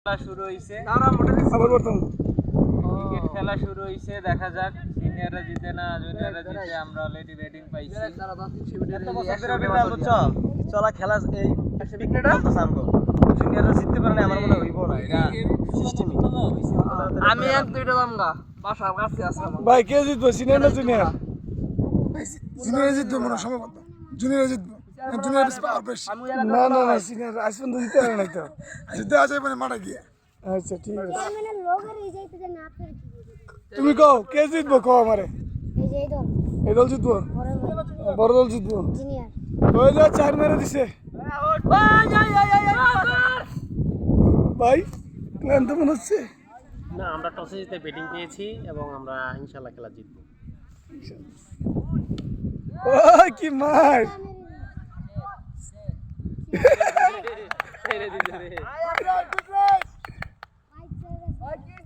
খেলা শুরু হইছে ক্রিকেট খেলা শুরু হইছে দেখা যাক সিনিয়ররা জিতে না জুনিয়ররা জিতে আমরা অলরেডি ব্যাটিং পাইছি চলা খেলা এই পিকনিকটা চলতেছে আমগো জুনিয়ররা জিততে পারে না আমার মনে হইব না এটা সিস্টেমই আমি এক দুইটা দামগা বাসা কাছে আছে আমার ভাই কে জিতবো সিনিয়র না জুনিয়র জুনিয়র জিতবো মনে সম্ভবত জুনিয়র জিতবো জুনিয়র বেশি পাওয়ার বেশি না না না সিনিয়র আজ পর্যন্ত জিতে পারে না তো জিতে আছে মানে মারা গিয়া আচ্ছা ঠিক আছে মানে লোগের এই যাইতে যে না আপনার কি তুমি কও কে জিতবো কও আমারে এই যে এই দল এই দল জিতবো বড় দল জিতবো জিনিয়ার ওই যে চার মেরে দিছে ভাই প্ল্যান তো মনে হচ্ছে না আমরা টসে জিতে ব্যাটিং পেয়েছি এবং আমরা ইনশাআল্লাহ খেলা জিতবো ও কি মার ছেড়ে দিছে রে বাইক